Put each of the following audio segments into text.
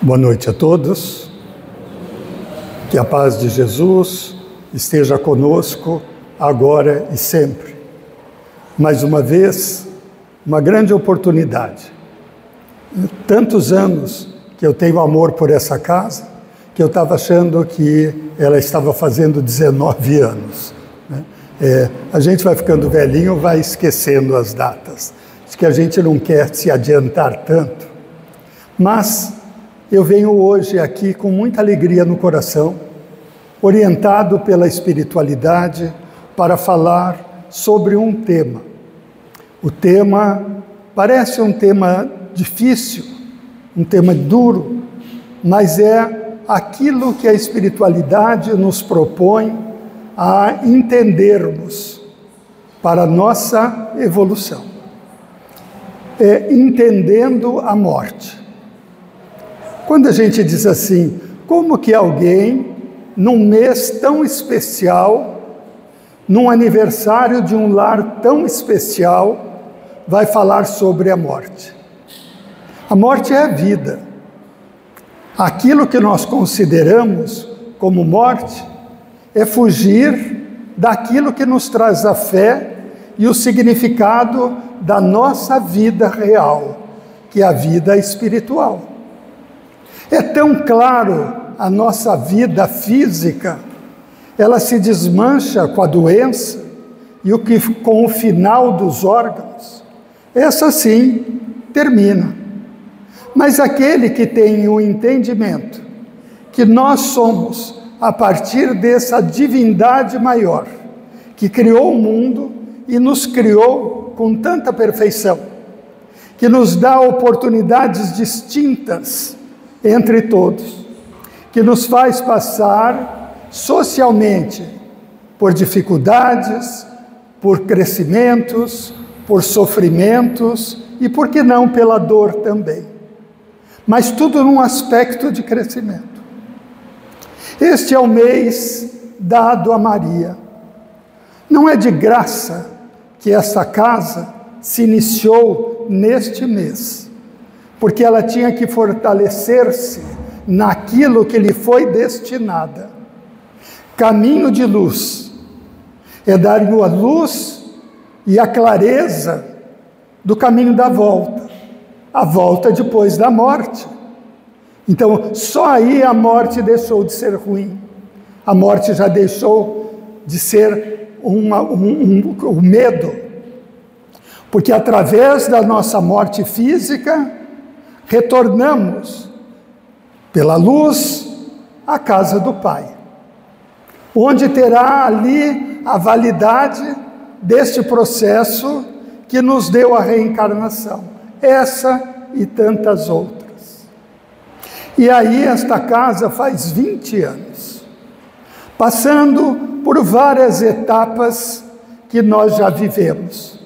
Boa noite a todos, que a paz de Jesus esteja conosco agora e sempre. Mais uma vez, uma grande oportunidade. Tantos anos que eu tenho amor por essa casa, que eu estava achando que ela estava fazendo 19 anos. A gente vai ficando velhinho, vai esquecendo as datas. Acho que a gente não quer se adiantar tanto. Mas eu venho hoje aqui com muita alegria no coração, orientado pela espiritualidade, para falar sobre um tema. O tema parece um tema difícil, um tema duro, mas é aquilo que a espiritualidade nos propõe a entendermos para a nossa evolução. Entendendo a morte. Quando a gente diz assim, como que alguém, num mês tão especial, num aniversário de um lar tão especial, vai falar sobre a morte? A morte é a vida. Aquilo que nós consideramos como morte é fugir daquilo que nos traz a fé e o significado da nossa vida real, que é a vida espiritual. É tão claro a nossa vida física, ela se desmancha com a doença e com o final dos órgãos. Essa sim termina. Mas aquele que tem o entendimento que nós somos a partir dessa divindade maior, que criou o mundo e nos criou com tanta perfeição, que nos dá oportunidades distintas entre todos, que nos faz passar socialmente por dificuldades, por crescimentos, por sofrimentos e, por que não, pela dor também. Mas tudo num aspecto de crescimento. Este é o mês dado a Maria. Não é de graça que essa casa se iniciou neste mês, porque ela tinha que fortalecer-se naquilo que lhe foi destinada. Caminho de luz é dar a luz e a clareza do caminho da volta, a volta depois da morte. Então, só aí a morte deixou de ser ruim. A morte já deixou de ser o medo, porque através da nossa morte física, retornamos pela luz à casa do Pai, onde terá ali a validade deste processo que nos deu a reencarnação, essa e tantas outras. E aí esta casa faz 20 anos, passando por várias etapas que nós já vivemos.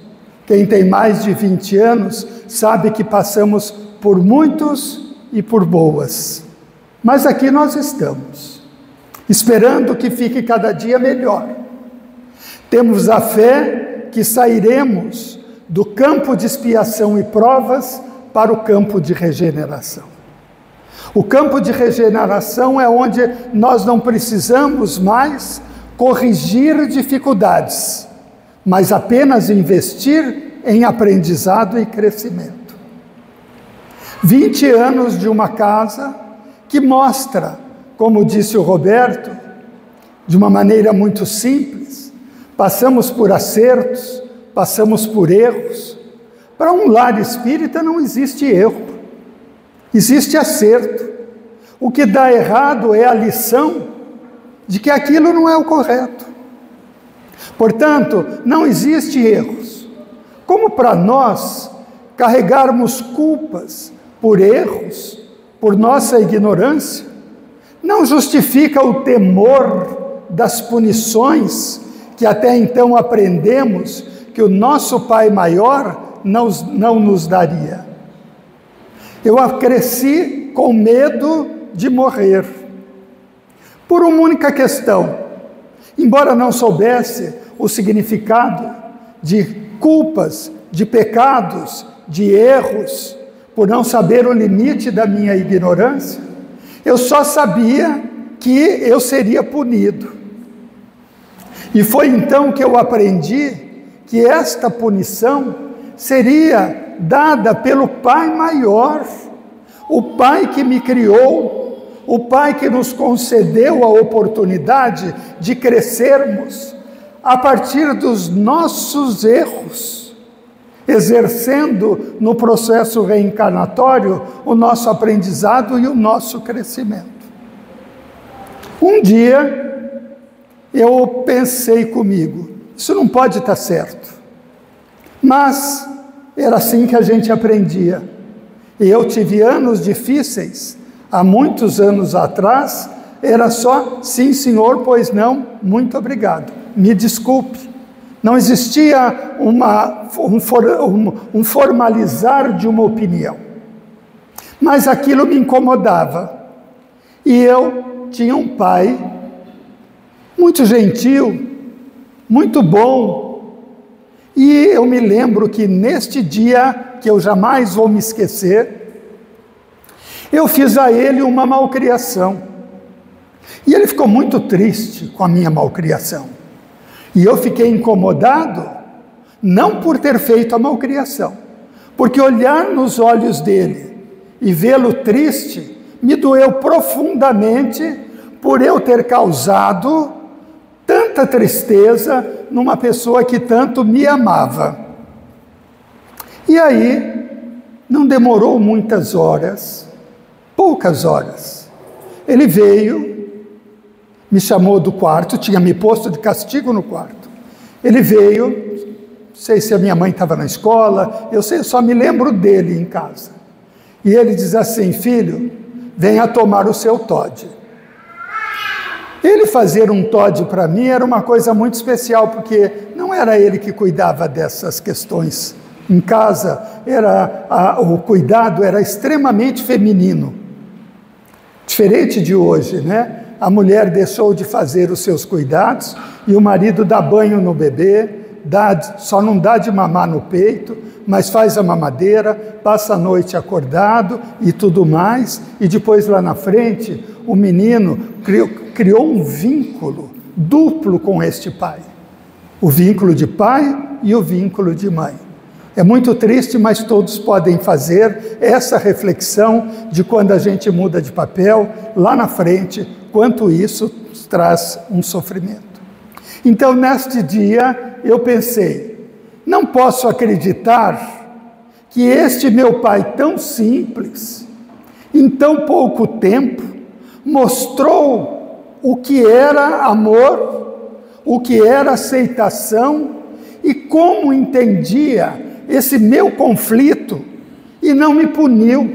Quem tem mais de 20 anos sabe que passamos por muitos e por boas. Mas aqui nós estamos, esperando que fique cada dia melhor. Temos a fé que sairemos do campo de expiação e provas para o campo de regeneração. O campo de regeneração é onde nós não precisamos mais corrigir dificuldades, mas apenas investir em aprendizado e crescimento. 20 anos de uma casa que mostra, como disse o Roberto, de uma maneira muito simples, passamos por acertos, passamos por erros. Para um lar espírita não existe erro, existe acerto. O que dá errado é a lição de que aquilo não é o correto. Portanto, não existe erros. Como para nós carregarmos culpas por erros, por nossa ignorância, não justifica o temor das punições que até então aprendemos que o nosso Pai maior não nos daria. Eu cresci com medo de morrer, por uma única questão. Embora não soubesse o significado de culpas, de pecados, de erros, por não saber o limite da minha ignorância, eu só sabia que eu seria punido. E foi então que eu aprendi que esta punição seria dada pelo Pai maior, o Pai que me criou, o Pai que nos concedeu a oportunidade de crescermos a partir dos nossos erros, exercendo no processo reencarnatório o nosso aprendizado e o nosso crescimento. Um dia eu pensei comigo, isso não pode estar certo, mas era assim que a gente aprendia. E eu tive anos difíceis, há muitos anos atrás, era só sim senhor, pois não, muito obrigado, me desculpe. Não existia um formalizar de uma opinião. Mas aquilo me incomodava. E eu tinha um pai muito gentil, muito bom. E eu me lembro que neste dia, que eu jamais vou me esquecer, eu fiz a ele uma malcriação. E ele ficou muito triste com a minha malcriação. E eu fiquei incomodado, não por ter feito a malcriação, porque olhar nos olhos dele e vê-lo triste, me doeu profundamente por eu ter causado tanta tristeza numa pessoa que tanto me amava. E aí, não demorou muitas horas, poucas horas, ele veio, me chamou do quarto, tinha me posto de castigo no quarto. Ele veio, não sei se a minha mãe estava na escola, eu só me lembro dele em casa. E ele diz assim: filho, venha tomar o seu TOD. Ele fazer um TOD para mim era uma coisa muito especial, porque não era ele que cuidava dessas questões em casa, o cuidado era extremamente feminino. Diferente de hoje, né? A mulher deixou de fazer os seus cuidados e o marido dá banho no bebê, só não dá de mamar no peito, mas faz a mamadeira, passa a noite acordado e tudo mais, e depois lá na frente o menino criou um vínculo duplo com este pai. O vínculo de pai e o vínculo de mãe. É muito triste, mas todos podem fazer essa reflexão de quando a gente muda de papel, lá na frente, quanto isso traz um sofrimento. Então, neste dia, eu pensei, não posso acreditar que este meu pai tão simples, em tão pouco tempo, mostrou o que era amor, o que era aceitação e como entendia esse meu conflito e não me puniu,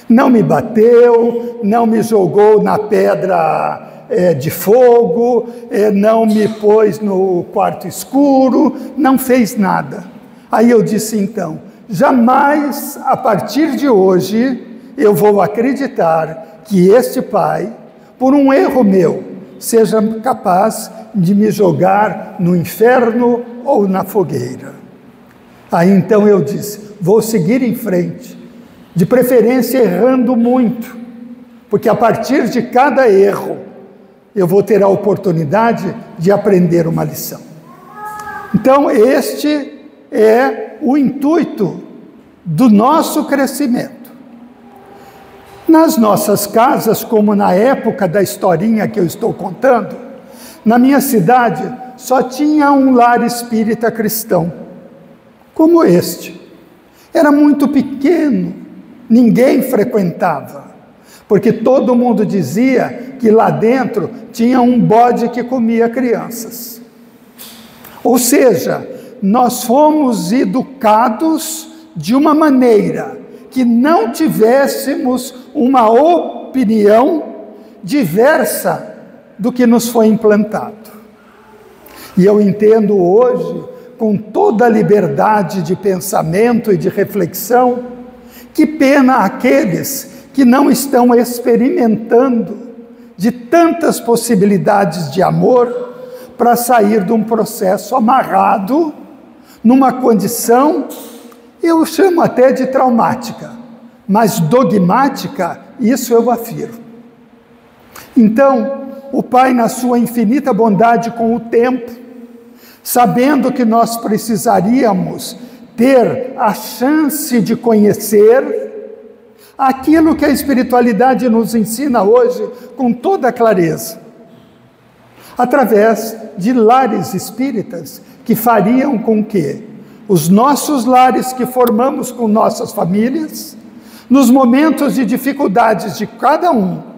não me bateu, não me jogou na pedra de fogo, não me pôs no quarto escuro, não fez nada. Aí eu disse então, jamais a partir de hoje eu vou acreditar que este pai, por um erro meu, seja capaz de me jogar no inferno ou na fogueira. Aí então eu disse, vou seguir em frente, de preferência errando muito, porque a partir de cada erro eu vou ter a oportunidade de aprender uma lição. Então este é o intuito do nosso crescimento. Nas nossas casas, como na época da historinha que eu estou contando, na minha cidade só tinha um lar espírita cristão, como este. Era muito pequeno, ninguém frequentava, porque todo mundo dizia que lá dentro tinha um bode que comia crianças. Ou seja, nós fomos educados de uma maneira que não tivéssemos uma opinião diversa do que nos foi implantado. E eu entendo hoje, com toda a liberdade de pensamento e de reflexão, que pena aqueles que não estão experimentando de tantas possibilidades de amor para sair de um processo amarrado numa condição Eu chamo até de traumática, mas dogmática, isso eu afirmo. Então, o Pai, na sua infinita bondade com o tempo, sabendo que nós precisaríamos ter a chance de conhecer aquilo que a espiritualidade nos ensina hoje com toda clareza, através de lares espíritas que fariam com que os nossos lares que formamos com nossas famílias, nos momentos de dificuldades de cada um,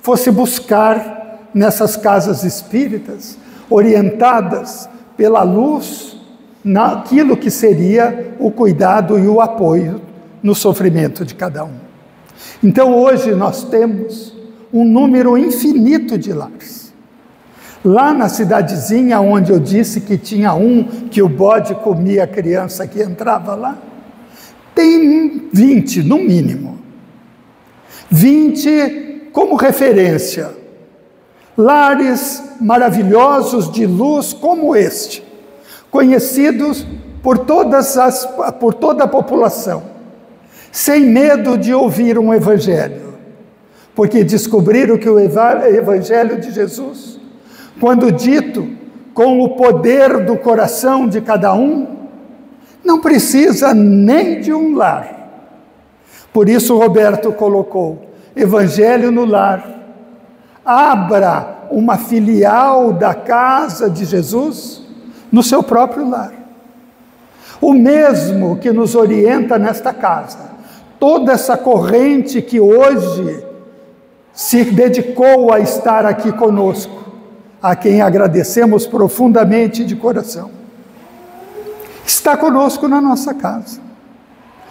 fosse buscar nessas casas espíritas, orientadas pela luz, naquilo que seria o cuidado e o apoio no sofrimento de cada um. Então hoje nós temos um número infinito de lares. Lá na cidadezinha onde eu disse que tinha que o bode comia a criança que entrava lá, tem 20 no mínimo. 20 como referência. Lares maravilhosos de luz como este, conhecidos por toda a população, sem medo de ouvir um evangelho, porque descobriram que o evangelho de Jesus, quando dito com o poder do coração de cada um, não precisa nem de um lar. Por isso Roberto colocou Evangelho no lar. Abra uma filial da casa de Jesus no seu próprio lar. O mesmo que nos orienta nesta casa. Toda essa corrente que hoje se dedicou a estar aqui conosco, a quem agradecemos profundamente de coração, está conosco na nossa casa.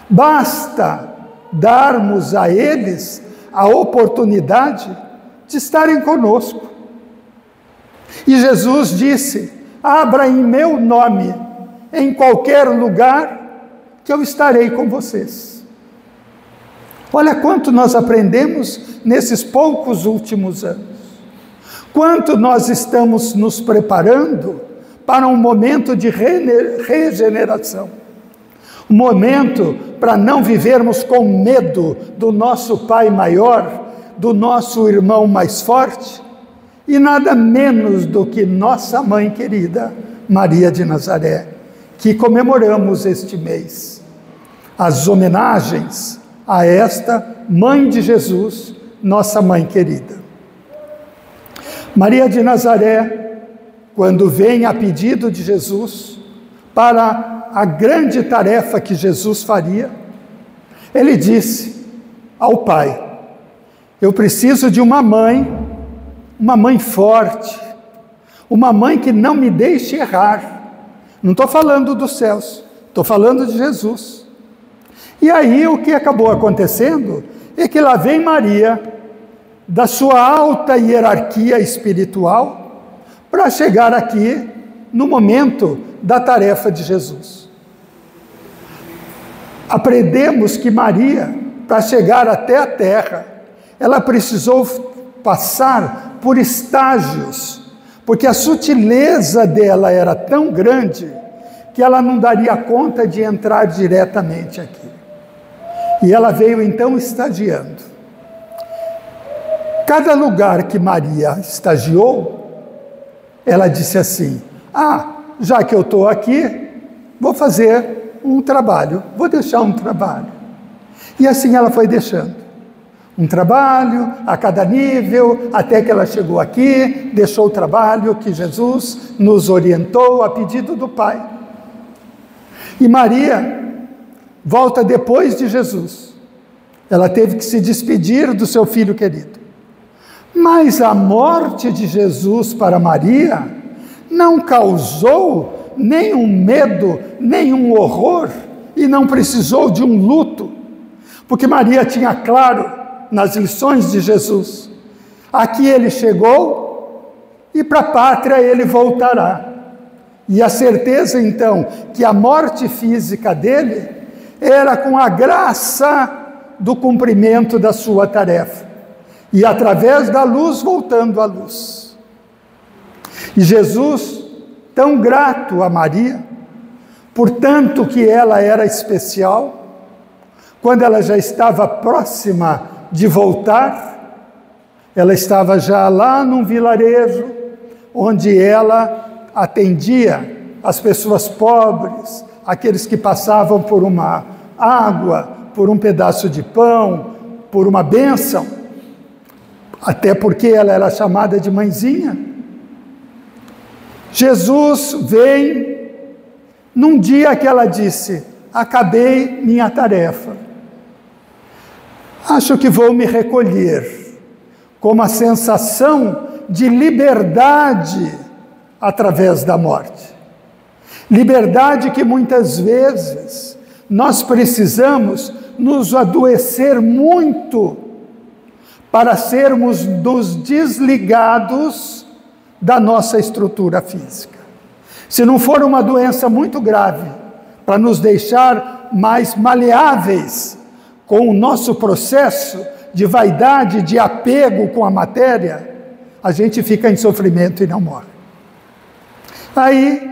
Basta darmos a eles a oportunidade de estarem conosco. E Jesus disse: abra em meu nome, em qualquer lugar, que eu estarei com vocês. Olha quanto nós aprendemos nesses poucos últimos anos. Quanto nós estamos nos preparando para um momento de regeneração. Um momento para não vivermos com medo do nosso Pai maior, do nosso irmão mais forte, e nada menos do que nossa mãe querida, Maria de Nazaré, que comemoramos este mês. As homenagens a esta Mãe de Jesus, nossa mãe querida. Maria de Nazaré, quando vem a pedido de Jesus para a grande tarefa que Jesus faria, ele disse ao Pai: eu preciso de uma mãe forte, uma mãe que não me deixe errar. Não estou falando dos céus, estou falando de Jesus. E aí o que acabou acontecendo é que lá vem Maria, da sua alta hierarquia espiritual, para chegar aqui no momento da tarefa de Jesus. Aprendemos que Maria, para chegar até a terra, ela precisou passar por estágios, porque a sutileza dela era tão grande que ela não daria conta de entrar diretamente aqui. E ela veio então estagiando. Cada lugar que Maria estagiou, ela disse assim: já que eu estou aqui, vou fazer um trabalho, vou deixar um trabalho. E assim ela foi deixando. Um trabalho a cada nível, até que ela chegou aqui, deixou o trabalho que Jesus nos orientou a pedido do Pai. E Maria volta depois de Jesus. Ela teve que se despedir do seu filho querido. Mas a morte de Jesus para Maria não causou nenhum medo, nenhum horror, e não precisou de um luto, porque Maria tinha claro nas lições de Jesus: aqui ele chegou e para a pátria ele voltará. E a certeza então que a morte física dele era com a graça do cumprimento da sua tarefa. E através da luz, voltando à luz. E Jesus, tão grato a Maria, Portanto que ela era especial, quando ela já estava próxima de voltar, ela estava já lá num vilarejo, onde ela atendia as pessoas pobres, aqueles que passavam por uma água, por um pedaço de pão, por uma bênção, até porque ela era chamada de mãezinha. Jesus vem num dia que ela disse: acabei minha tarefa, acho que vou me recolher, com uma sensação de liberdade através da morte. Liberdade que muitas vezes nós precisamos nos adoecer muito para sermos nos desligados da nossa estrutura física. Se não for uma doença muito grave, para nos deixar mais maleáveis com o nosso processo de vaidade, de apego com a matéria, a gente fica em sofrimento e não morre. Aí,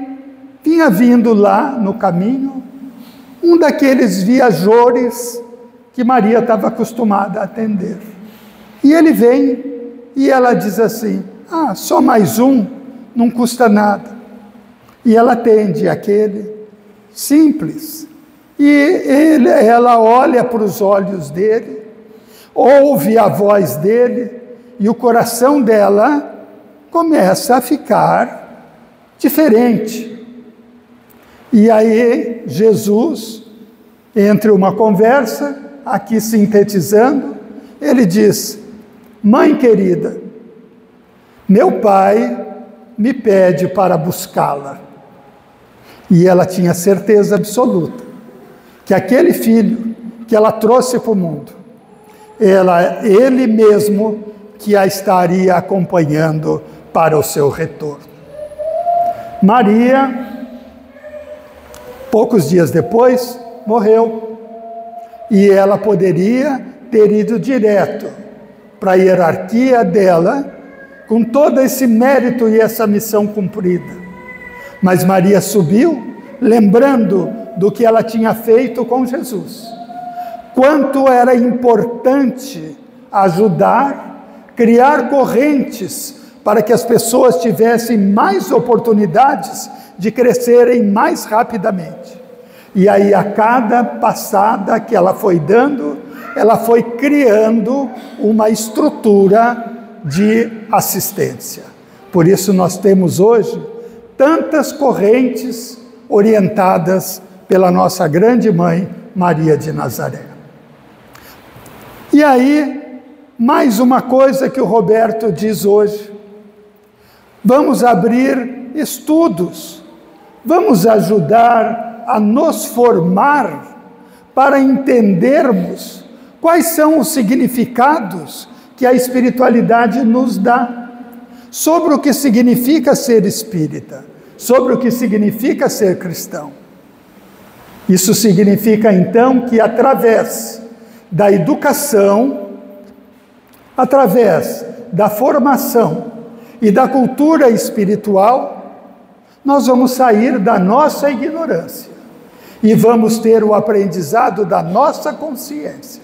vinha vindo lá no caminho um daqueles viajores que Maria estava acostumada a atender. E ele vem e ela diz assim: ah, só mais um, não custa nada. E ela atende aquele, simples. E ela olha para os olhos dele, ouve a voz dele, e o coração dela começa a ficar diferente. E aí Jesus, entre uma conversa, aqui sintetizando, ele diz: mãe querida, meu pai me pede para buscá-la. E ela tinha certeza absoluta que aquele filho que ela trouxe para o mundo, ele mesmo que a estaria acompanhando para o seu retorno. Maria, poucos dias depois, morreu. E ela poderia ter ido direto para a hierarquia dela, com todo esse mérito e essa missão cumprida. Mas Maria subiu, lembrando do que ela tinha feito com Jesus. Quanto era importante ajudar, criar correntes para que as pessoas tivessem mais oportunidades de crescerem mais rapidamente. E aí, a cada passada que ela foi dando, ela foi criando uma estrutura de assistência. Por isso nós temos hoje tantas correntes orientadas pela nossa grande mãe, Maria de Nazaré. E aí, mais uma coisa que o Roberto diz hoje: vamos abrir estudos, vamos ajudar a nos formar para entendermos quais são os significados que a espiritualidade nos dá, sobre o que significa ser espírita, sobre o que significa ser cristão. Isso significa, então, que através da educação, através da formação e da cultura espiritual, nós vamos sair da nossa ignorância e vamos ter o aprendizado da nossa consciência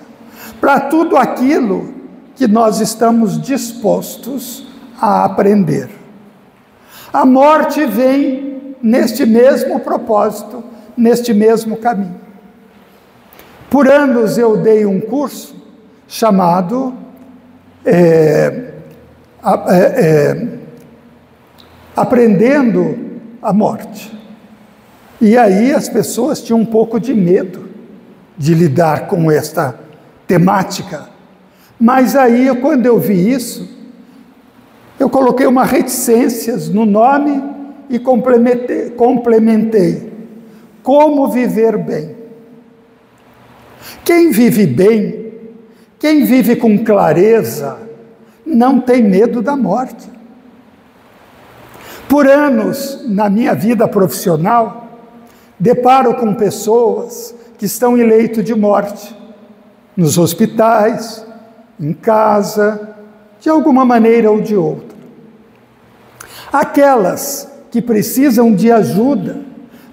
para tudo aquilo que nós estamos dispostos a aprender. A morte vem neste mesmo propósito, neste mesmo caminho. Por anos eu dei um curso chamado Aprendendo a Morte. E aí as pessoas tinham um pouco de medo de lidar com esta temática. Mas aí, quando eu vi isso, eu coloquei uma reticências no nome e complementei. Como viver bem. Quem vive bem, quem vive com clareza, não tem medo da morte. Por anos, na minha vida profissional, deparo com pessoas que estão em leito de morte, nos hospitais, em casa, de alguma maneira ou de outra. Aquelas que precisam de ajuda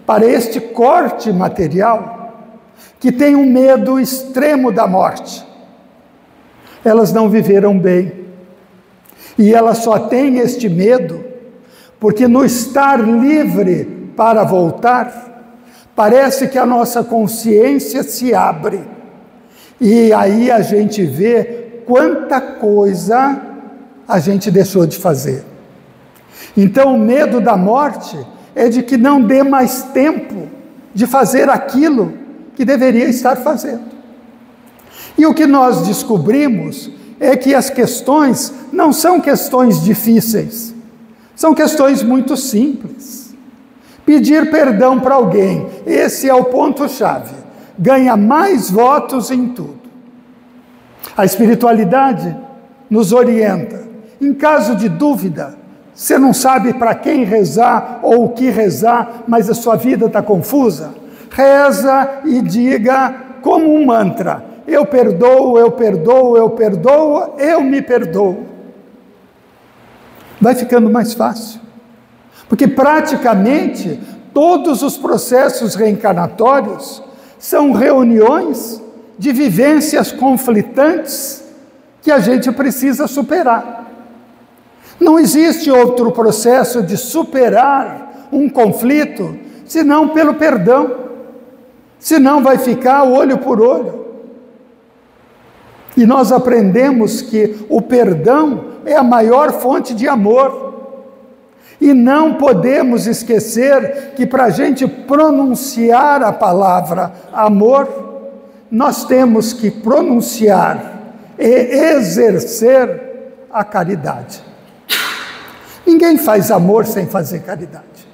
para este corte material, que tem um medo extremo da morte. Elas não viveram bem. E elas só têm este medo porque no estar livre para voltar, parece que a nossa consciência se abre. E aí a gente vê quanta coisa a gente deixou de fazer. Então o medo da morte é de que não dê mais tempo de fazer aquilo que deveria estar fazendo. E o que nós descobrimos é que as questões não são questões difíceis, são questões muito simples. Pedir perdão para alguém, esse é o ponto-chave, ganha mais votos em tudo. A espiritualidade nos orienta. Em caso de dúvida, você não sabe para quem rezar ou o que rezar, mas a sua vida está confusa, reza e diga como um mantra: eu perdoo, eu perdoo, eu perdoo, eu me perdoo. Vai ficando mais fácil. Porque praticamente todos os processos reencarnatórios são reuniões de vivências conflitantes que a gente precisa superar. Não existe outro processo de superar um conflito senão pelo perdão. Senão vai ficar olho por olho. E nós aprendemos que o perdão é a maior fonte de amor. E não podemos esquecer que para a gente pronunciar a palavra amor, nós temos que pronunciar e exercer a caridade. Ninguém faz amor sem fazer caridade.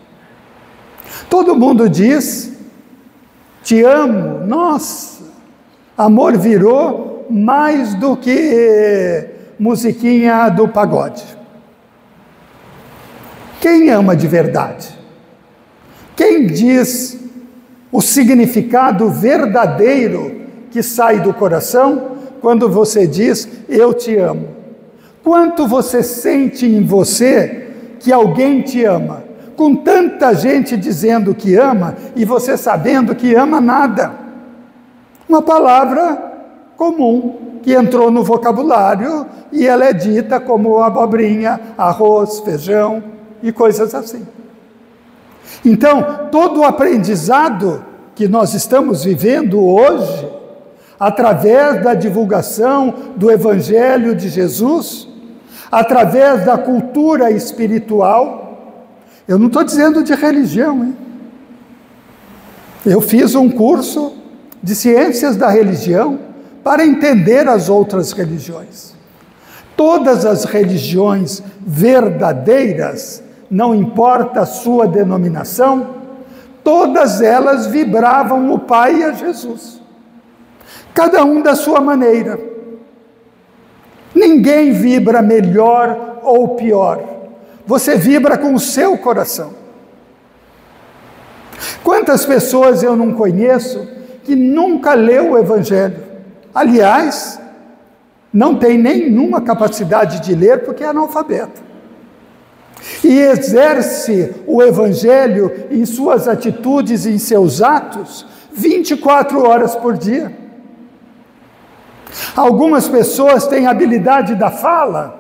Todo mundo diz: te amo. Nossa, amor virou mais do que musiquinha do pagode. Quem ama de verdade? Quem diz o significado verdadeiro que sai do coração quando você diz eu te amo? Quanto você sente em você que alguém te ama? Com tanta gente dizendo que ama e você sabendo que ama nada. Uma palavra comum que entrou no vocabulário e ela é dita como abobrinha, arroz, feijão e coisas assim. Então, todo o aprendizado que nós estamos vivendo hoje, através da divulgação do Evangelho de Jesus, através da cultura espiritual, eu não estou dizendo de religião, hein? Eu fiz um curso de ciências da religião para entender as outras religiões. Todas as religiões verdadeiras, não importa a sua denominação, todas elas vibravam o Pai e a Jesus. Cada um da sua maneira. Ninguém vibra melhor ou pior. Você vibra com o seu coração. Quantas pessoas eu não conheço que nunca leu o Evangelho? Aliás, não tem nenhuma capacidade de ler porque é analfabeto. E exerce o Evangelho em suas atitudes e em seus atos 24 horas por dia. Algumas pessoas têm habilidade da fala,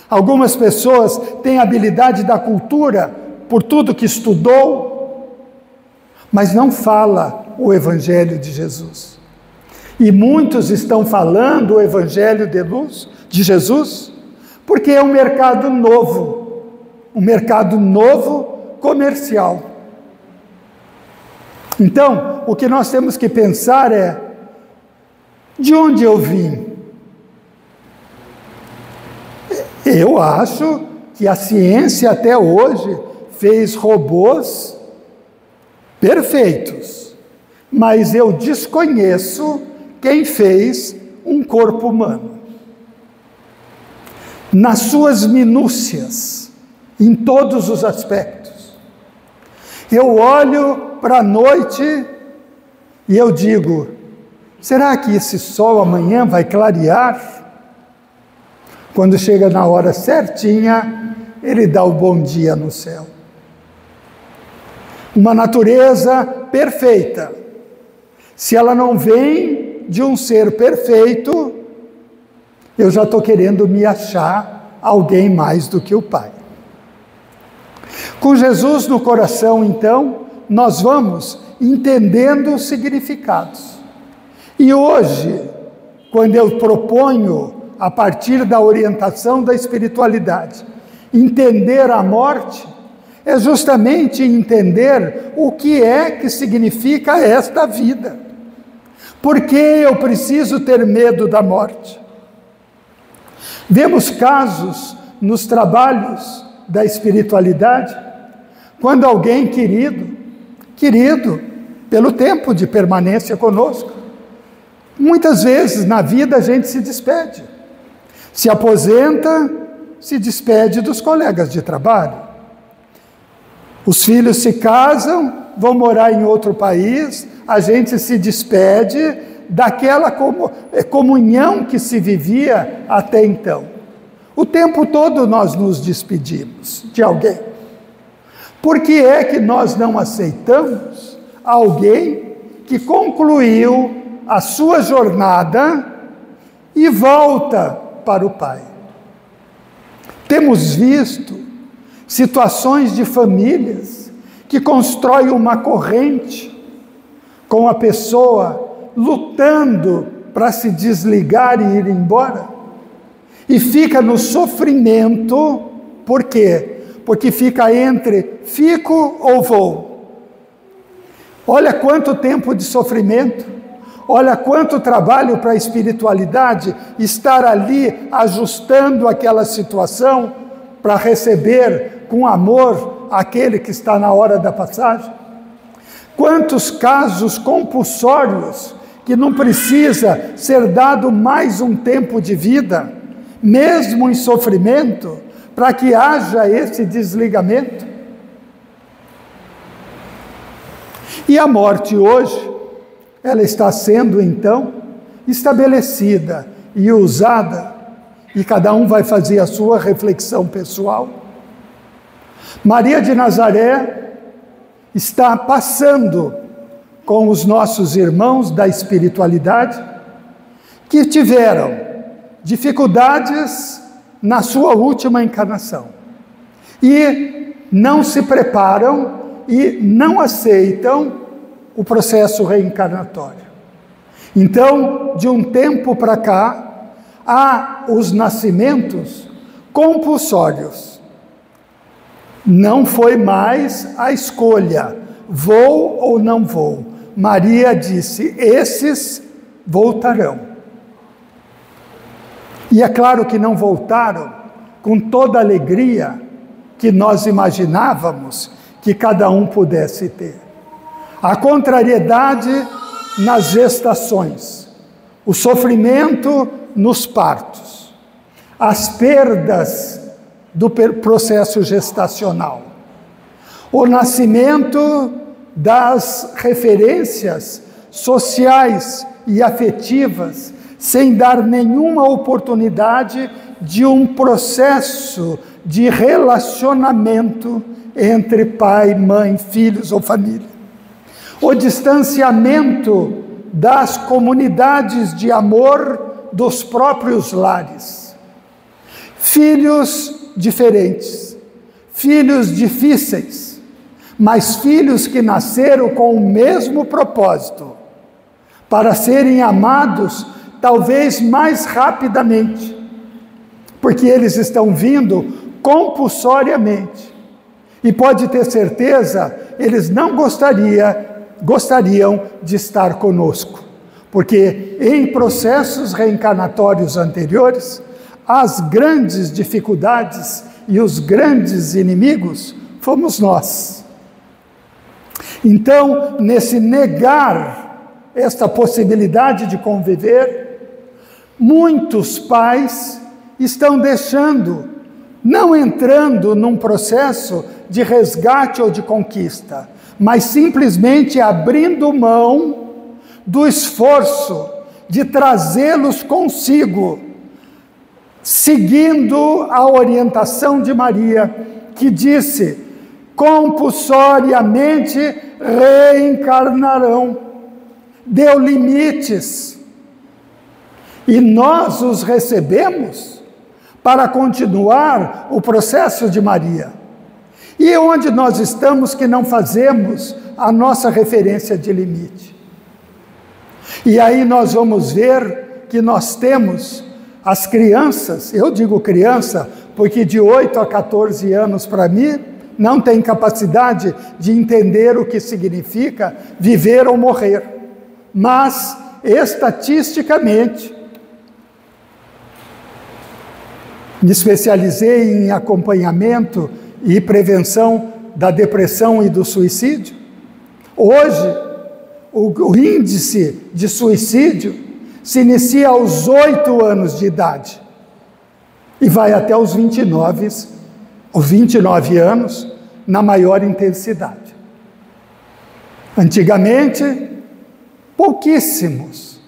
algumas pessoas têm habilidade da cultura, por tudo que estudou, mas não fala o Evangelho de Jesus. E muitos estão falando o Evangelho de Jesus, porque é um mercado novo comercial. Então, o que nós temos que pensar é: de onde eu vim? Eu acho que a ciência até hoje fez robôs perfeitos, mas eu desconheço quem fez um corpo humano. Nas suas minúcias, em todos os aspectos. Eu olho para a noite e eu digo: será que esse sol amanhã vai clarear? Quando chega na hora certinha, ele dá o bom dia no céu. uma natureza perfeita. Se ela não vem de um ser perfeito, eu já estou querendo me achar alguém mais do que o Pai. Com Jesus no coração, então, nós vamos entendendo os significados. E hoje, quando eu proponho, a partir da orientação da espiritualidade, entender a morte, é justamente entender o que é que significa esta vida. Por que eu preciso ter medo da morte? Vemos casos nos trabalhos da espiritualidade, quando alguém querido pelo tempo de permanência conosco, muitas vezes na vida a gente se despede, se aposenta, se despede dos colegas de trabalho. Os filhos se casam, vão morar em outro país, a gente se despede daquela comunhão que se vivia até então. O tempo todo nós nos despedimos de alguém. Por que é que nós não aceitamos alguém que concluiu a sua jornada e volta para o Pai? Temos visto situações de famílias que constroem uma corrente com a pessoa lutando para se desligar e ir embora, e fica no sofrimento. Por quê? Porque fica entre fico ou vou. Olha quanto tempo de sofrimento, olha quanto trabalho para a espiritualidade estar ali ajustando aquela situação para receber com amor aquele que está na hora da passagem. Quantos casos compulsórios que não precisa ser dado mais um tempo de vida, mesmo em sofrimento, para que haja esse desligamento. E a morte hoje, ela está sendo então estabelecida e usada, e cada um vai fazer a sua reflexão pessoal. Maria de Nazaré está passando com os nossos irmãos da espiritualidade que tiveram dificuldades na sua última encarnação e não se preparam e não aceitam o processo reencarnatório. Então, de um tempo para cá, há os nascimentos compulsórios. Não foi mais a escolha, vou ou não vou. Maria disse, esses voltarão. E é claro que não voltaram com toda a alegria que nós imaginávamos que cada um pudesse ter. A contrariedade nas gestações, o sofrimento nos partos, as perdas do processo gestacional, o nascimento das referências sociais e afetivas, sem dar nenhuma oportunidade de um processo de relacionamento entre pai, mãe, filhos ou família. O distanciamento das comunidades de amor dos próprios lares. Filhos diferentes, filhos difíceis, mas filhos que nasceram com o mesmo propósito, para serem amados talvez mais rapidamente, porque eles estão vindo compulsoriamente. E pode ter certeza, eles não gostariam de estar conosco, porque em processos reencarnatórios anteriores, as grandes dificuldades e os grandes inimigos fomos nós. Então, nesse negar esta possibilidade de conviver, muitos pais estão deixando, não entrando num processo de resgate ou de conquista, mas simplesmente abrindo mão do esforço de trazê-los consigo, seguindo a orientação de Maria, que disse, compulsoriamente reencarnarão. Deu limites. E nós os recebemos para continuar o processo de Maria. E onde nós estamos que não fazemos a nossa referência de limite? E aí nós vamos ver que nós temos as crianças, eu digo criança, porque de 8 a 14 anos para mim, não tem capacidade de entender o que significa viver ou morrer. Mas, estatisticamente, me especializei em acompanhamento e prevenção da depressão e do suicídio. Hoje, o índice de suicídio se inicia aos 8 anos de idade e vai até os 29 anos, na maior intensidade. Antigamente, pouquíssimos,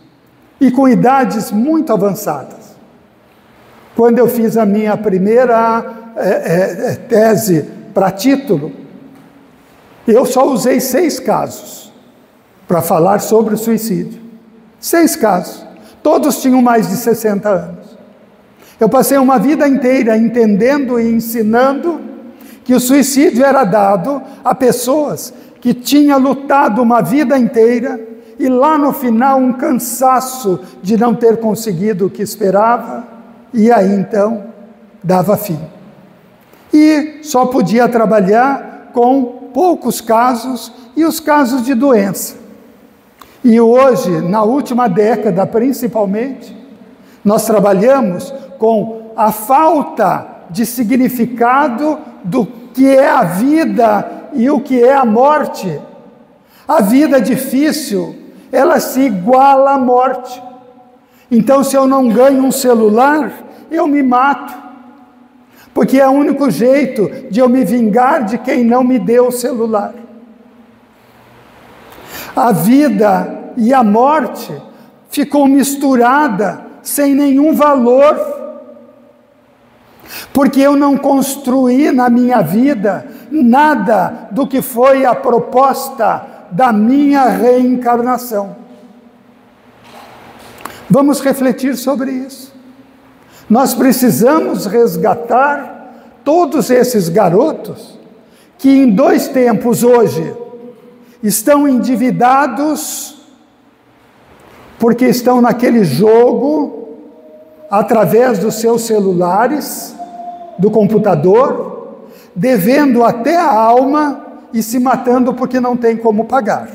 e com idades muito avançadas. Quando eu fiz a minha primeira tese para título, eu só usei 6 casos para falar sobre o suicídio. 6 casos. Todos tinham mais de 60 anos. Eu passei uma vida inteira entendendo e ensinando que o suicídio era dado a pessoas que tinham lutado uma vida inteira e lá no final um cansaço de não ter conseguido o que esperava, e aí então dava fim. E só podia trabalhar com poucos casos e os casos de doença. E hoje, na última década principalmente, nós trabalhamos com a falta de significado do que é a vida e o que é a morte. A vida difícil, ela se iguala à morte. Então, se eu não ganho um celular, eu me mato. Porque é o único jeito de eu me vingar de quem não me deu o celular. A vida e a morte ficou misturada, sem nenhum valor, porque eu não construí na minha vida nada do que foi a proposta da minha reencarnação. Vamos refletir sobre isso. Nós precisamos resgatar todos esses garotos que em 2 tempos hoje estão endividados porque estão naquele jogo através dos seus celulares, do computador, devendo até a alma e se matando porque não tem como pagar.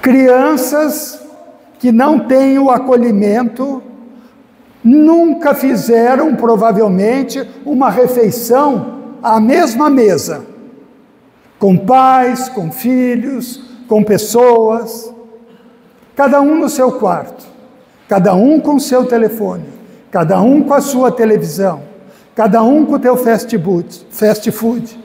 Crianças que não têm o acolhimento, nunca fizeram, provavelmente, uma refeição à mesma mesa, com pais, com filhos, com pessoas, cada um no seu quarto, cada um com o seu telefone, cada um com a sua televisão, cada um com o teu fast food.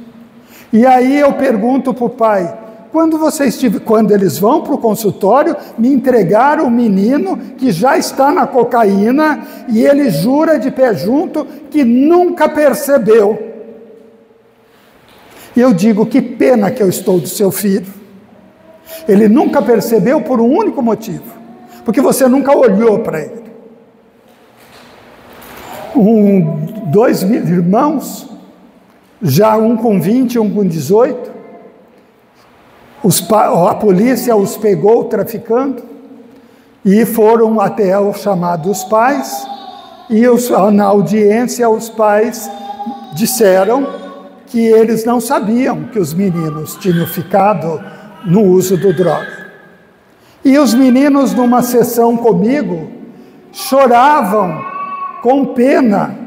E aí eu pergunto para o pai, quando eles vão para o consultório, me entregaram um menino que já está na cocaína e ele jura de pé junto que nunca percebeu. E eu digo, que pena que eu estou do seu filho. Ele nunca percebeu por um único motivo, porque você nunca olhou para ele. 2 irmãos, já um com 20 e um com 18, a polícia os pegou traficando e foram até os chamados pais, e na audiência os pais disseram que eles não sabiam que os meninos tinham ficado no uso do droga. E os meninos, numa sessão comigo, choravam com pena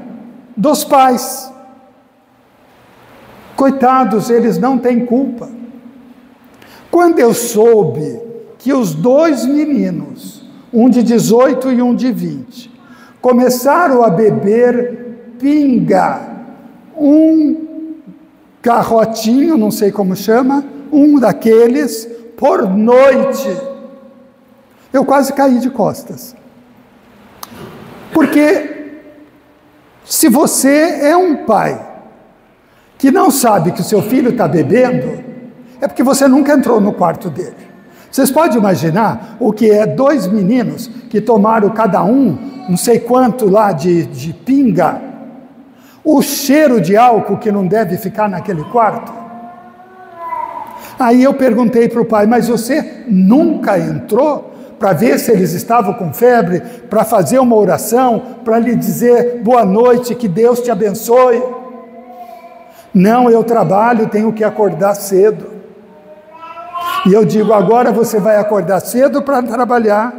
dos pais. Coitados, eles não têm culpa. Quando eu soube que os 2 meninos, um de 18 e um de 20, começaram a beber pinga, um garrotinho, não sei como chama, um daqueles, por noite, eu quase caí de costas. Porque se você é um pai que não sabe que o seu filho está bebendo, é porque você nunca entrou no quarto dele. Vocês podem imaginar o que é 2 meninos que tomaram cada um, não sei quanto lá de pinga, o cheiro de álcool que não deve ficar naquele quarto? Aí eu perguntei para o pai, mas você nunca entrou para ver se eles estavam com febre, para fazer uma oração, para lhe dizer boa noite, que Deus te abençoe? Não, eu trabalho, tenho que acordar cedo. E eu digo, agora você vai acordar cedo para trabalhar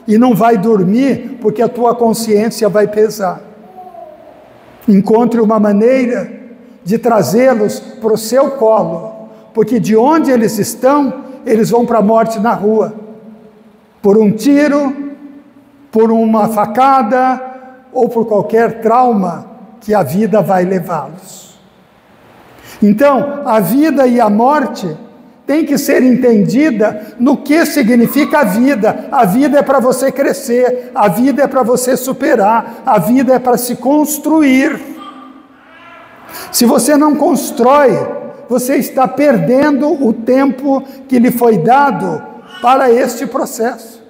e não vai dormir porque a tua consciência vai pesar. Encontre uma maneira de trazê-los para o seu colo, porque de onde eles estão, eles vão para a morte na rua. Por um tiro, por uma facada ou por qualquer trauma que a vida vai levá-los. Então, a vida e a morte tem que ser entendida no que significa a vida. A vida é para você crescer, a vida é para você superar, a vida é para se construir. Se você não constrói, você está perdendo o tempo que lhe foi dado para este processo.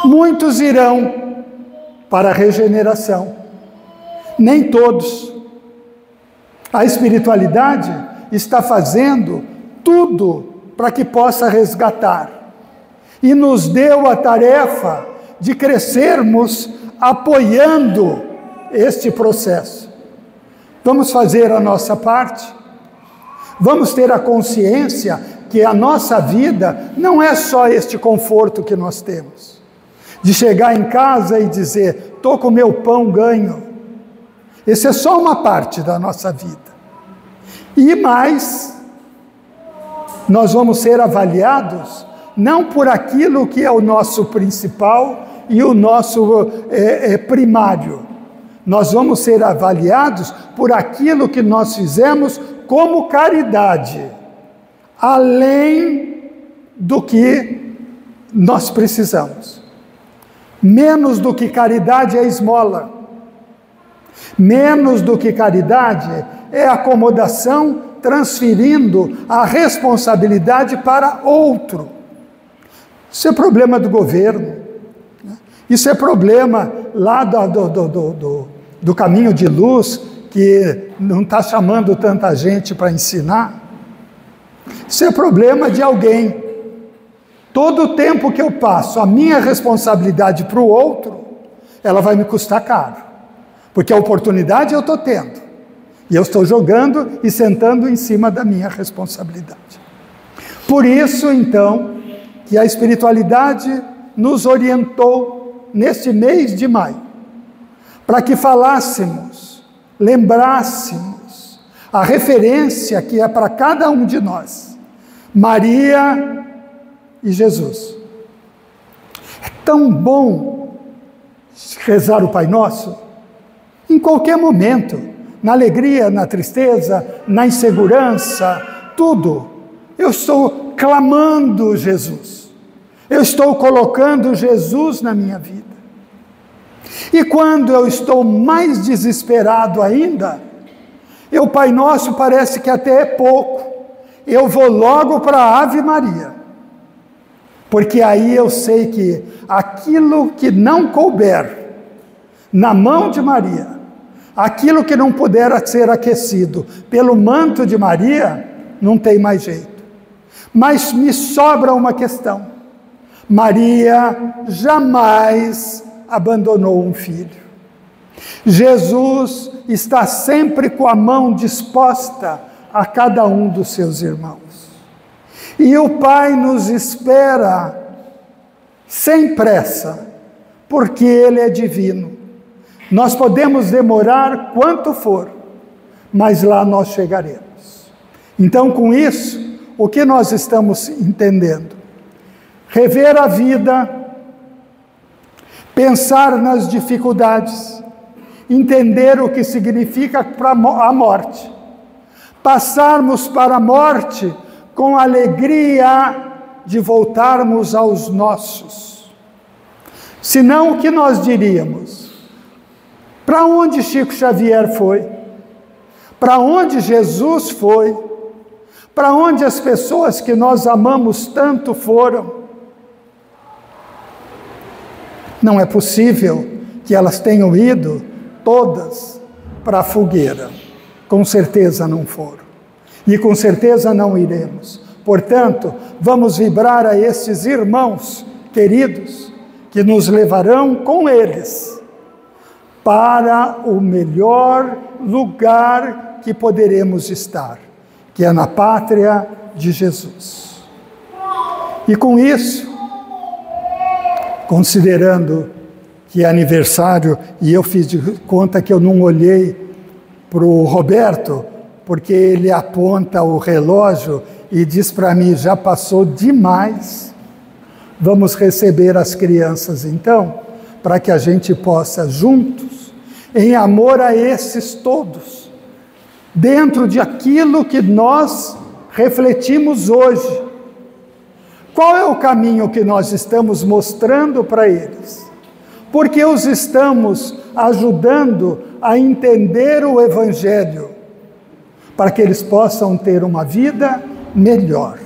Muitos irão para a regeneração, nem todos. A espiritualidade está fazendo tudo para que possa resgatar. E nos deu a tarefa de crescermos apoiando este processo. Vamos fazer a nossa parte? Vamos ter a consciência que a nossa vida não é só este conforto que nós temos. De chegar em casa e dizer, estou com meu pão ganho. Esse é só uma parte da nossa vida. E mais, nós vamos ser avaliados não por aquilo que é o nosso principal e o nosso primário. Nós vamos ser avaliados por aquilo que nós fizemos como caridade, além do que nós precisamos. Menos do que caridade é esmola. Menos do que caridade é acomodação, transferindo a responsabilidade para outro. Isso é problema do governo. Isso é problema lá do caminho de luz, que não está chamando tanta gente para ensinar. Isso é problema de alguém. Todo o tempo que eu passo a minha responsabilidade para o outro, ela vai me custar caro. Porque a oportunidade eu estou tendo. E eu estou jogando e sentando em cima da minha responsabilidade. Por isso, então, que a espiritualidade nos orientou neste mês de maio, para que falássemos, lembrássemos a referência que é para cada um de nós, Maria e Jesus. É tão bom rezar o Pai Nosso em qualquer momento, na alegria, na tristeza, na insegurança, tudo. Eu estou clamando Jesus. Eu estou colocando Jesus na minha vida. E quando eu estou mais desesperado ainda, o Pai Nosso parece que até é pouco. Eu vou logo para a Ave Maria. Porque aí eu sei que aquilo que não couber na mão de Maria, aquilo que não puder ser aquecido pelo manto de Maria, não tem mais jeito. Mas me sobra uma questão. Maria jamais abandonou um filho. Jesus está sempre com a mão disposta a cada um dos seus irmãos. E o Pai nos espera sem pressa, porque Ele é divino. Nós podemos demorar quanto for, mas lá nós chegaremos. Então, com isso, o que nós estamos entendendo? Rever a vida, pensar nas dificuldades, entender o que significa a morte, passarmos para a morte com alegria de voltarmos aos nossos. Senão, o que nós diríamos? Para onde Chico Xavier foi? para onde Jesus foi, para onde as pessoas que nós amamos tanto foram. Não é possível que elas tenham ido todas para a fogueira. Com certeza não foram. E com certeza não iremos. Portanto, vamos vibrar a esses irmãos queridos que nos levarão com eles para o melhor lugar que poderemos estar, que é na pátria de Jesus. E com isso, considerando que é aniversário, e eu fiz de conta que eu não olhei para o Roberto, porque ele aponta o relógio e diz para mim, já passou demais. Vamos receber as crianças então, para que a gente possa juntos, em amor a esses todos, dentro de aquilo que nós refletimos hoje. Qual é o caminho que nós estamos mostrando para eles? Porque os estamos ajudando a entender o Evangelho, para que eles possam ter uma vida melhor.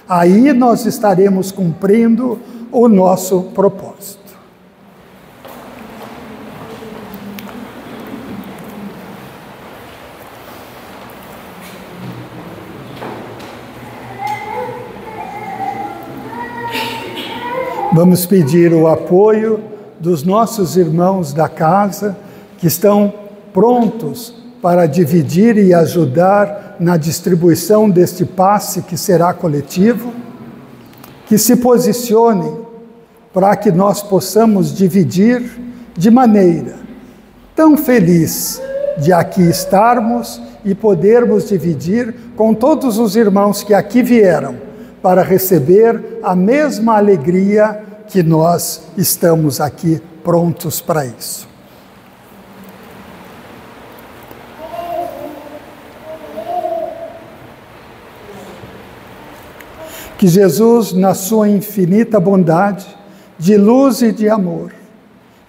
Aí nós estaremos cumprindo o nosso propósito. Vamos pedir o apoio dos nossos irmãos da casa, que estão prontos para dividir e ajudar na distribuição deste passe que será coletivo, que se posicionem para que nós possamos dividir de maneira tão feliz de aqui estarmos e podermos dividir com todos os irmãos que aqui vieram para receber a mesma alegria que nós estamos aqui prontos para isso. Que Jesus, na sua infinita bondade, de luz e de amor,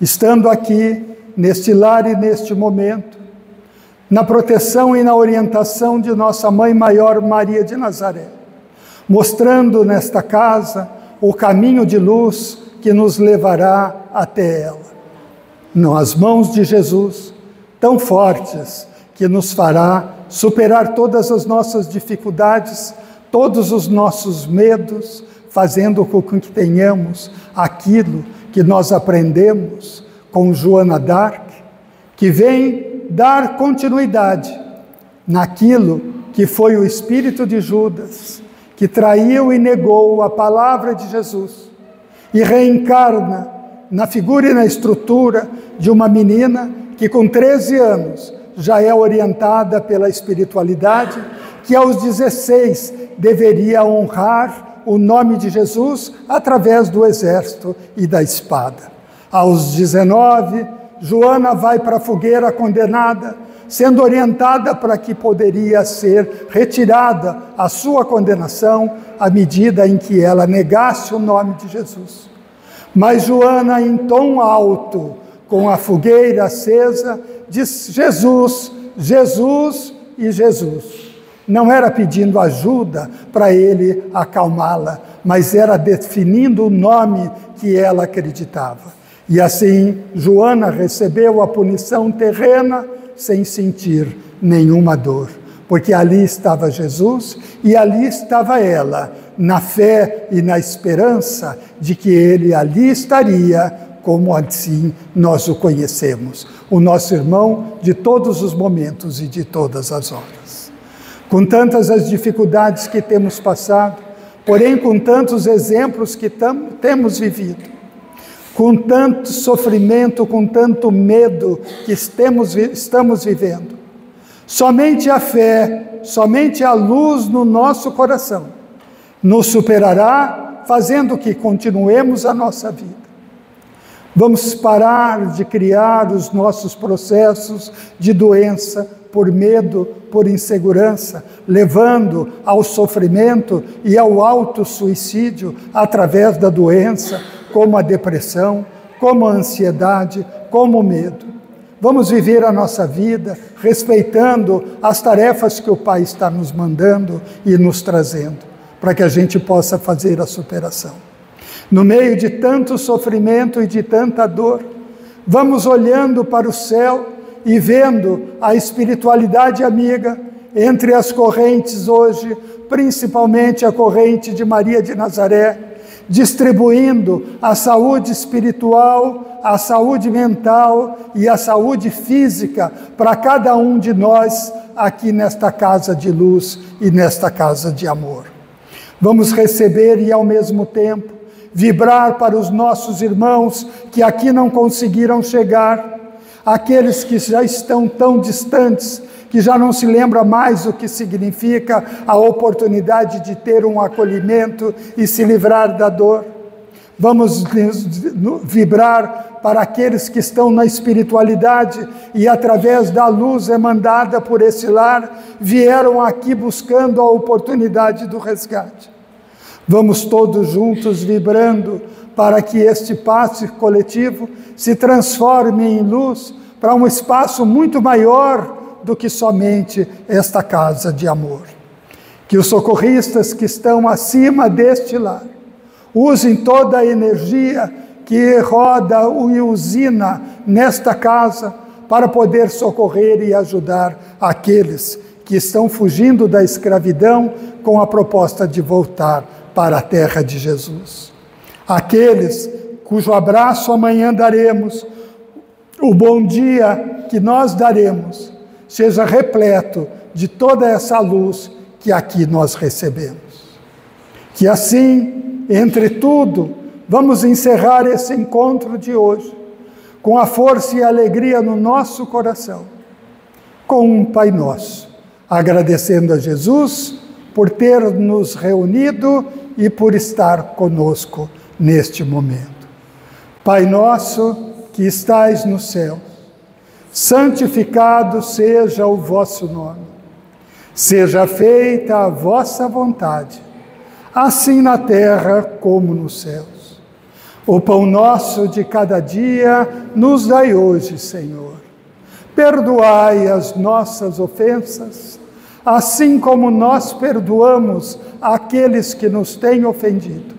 estando aqui, neste lar e neste momento, na proteção e na orientação de nossa Mãe Maior Maria de Nazaré, mostrando nesta casa o caminho de luz que nos levará até ela. Nas mãos de Jesus, tão fortes, que nos fará superar todas as nossas dificuldades, todos os nossos medos, fazendo com que tenhamos aquilo que nós aprendemos com Joana d'Arc, que vem dar continuidade naquilo que foi o espírito de Judas, que traiu e negou a palavra de Jesus, e reencarna na figura e na estrutura de uma menina que com 13 anos já é orientada pela espiritualidade, que aos 16 deveria honrar o nome de Jesus através do exército e da espada. Aos 19, Joana vai para a fogueira condenada, sendo orientada para que poderia ser retirada a sua condenação à medida em que ela negasse o nome de Jesus. Mas Joana, em tom alto, com a fogueira acesa, diz Jesus, Jesus e Jesus. Não era pedindo ajuda para ele acalmá-la, mas era definindo o nome que ela acreditava. E assim, Joana recebeu a punição terrena sem sentir nenhuma dor, porque ali estava Jesus e ali estava ela, na fé e na esperança de que ele ali estaria, como assim nós o conhecemos, o nosso irmão de todos os momentos e de todas as horas. Com tantas as dificuldades que temos passado, porém com tantos exemplos que temos vivido, com tanto sofrimento, com tanto medo que estamos vivendo, somente a fé, somente a luz no nosso coração nos superará, fazendo que continuemos a nossa vida. Vamos parar de criar os nossos processos de doença por medo, por insegurança, levando ao sofrimento e ao autossuicídio através da doença, como a depressão, como a ansiedade, como o medo. Vamos viver a nossa vida respeitando as tarefas que o Pai está nos mandando e nos trazendo, para que a gente possa fazer a superação. No meio de tanto sofrimento e de tanta dor, vamos olhando para o céu e vendo a espiritualidade amiga entre as correntes hoje, principalmente a corrente de Maria de Nazaré, distribuindo a saúde espiritual, a saúde mental e a saúde física para cada um de nós aqui nesta casa de luz e nesta casa de amor. Vamos receber e, ao mesmo tempo, vibrar para os nossos irmãos que aqui não conseguiram chegar, aqueles que já estão tão distantes, que já não se lembra mais o que significa a oportunidade de ter um acolhimento e se livrar da dor. Vamos vibrar para aqueles que estão na espiritualidade e, através da luz emandada por esse lar, vieram aqui buscando a oportunidade do resgate. Vamos todos juntos vibrando para que este passe coletivo se transforme em luz para um espaço muito maior do que somente esta casa de amor. Que os socorristas que estão acima deste lar usem toda a energia que roda e usina nesta casa para poder socorrer e ajudar aqueles que estão fugindo da escravidão com a proposta de voltar para a terra de Jesus. Aqueles cujo abraço amanhã daremos, o bom dia que nós daremos, seja repleto de toda essa luz que aqui nós recebemos. Que assim, entre tudo, vamos encerrar esse encontro de hoje, com a força e a alegria no nosso coração, com um Pai Nosso, agradecendo a Jesus por ter nos reunido e por estar conosco neste momento. Pai nosso que estais no céu, santificado seja o vosso nome. Seja feita a vossa vontade, assim na terra como nos céus. O pão nosso de cada dia nos dai hoje, Senhor. Perdoai as nossas ofensas, assim como nós perdoamos aqueles que nos têm ofendido.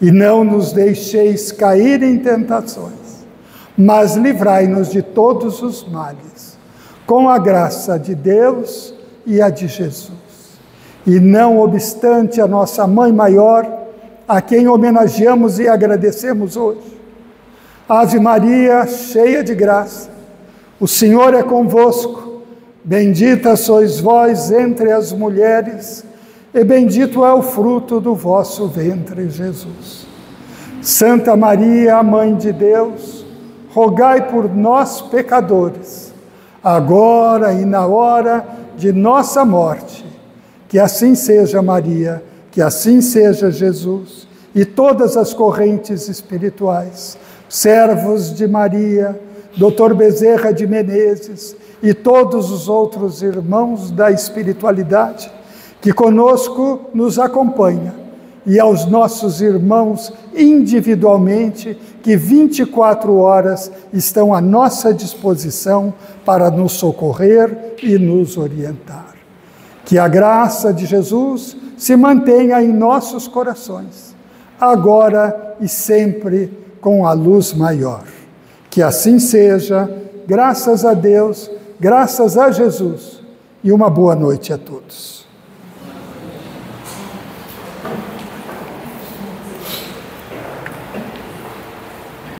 E não nos deixeis cair em tentações, mas livrai-nos de todos os males, com a graça de Deus e a de Jesus. E não obstante a nossa Mãe Maior, a quem homenageamos e agradecemos hoje. Ave Maria, cheia de graça, o Senhor é convosco, bendita sois vós entre as mulheres, e bendito é o fruto do vosso ventre, Jesus. Santa Maria, Mãe de Deus, rogai por nós, pecadores, agora e na hora de nossa morte. Que assim seja, Maria, que assim seja, Jesus, e todas as correntes espirituais, servos de Maria, Dr. Bezerra de Menezes e todos os outros irmãos da espiritualidade, que conosco nos acompanha, e aos nossos irmãos individualmente, que 24 horas estão à nossa disposição para nos socorrer e nos orientar. Que a graça de Jesus se mantenha em nossos corações, agora e sempre com a luz maior. Que assim seja, graças a Deus, graças a Jesus, e uma boa noite a todos.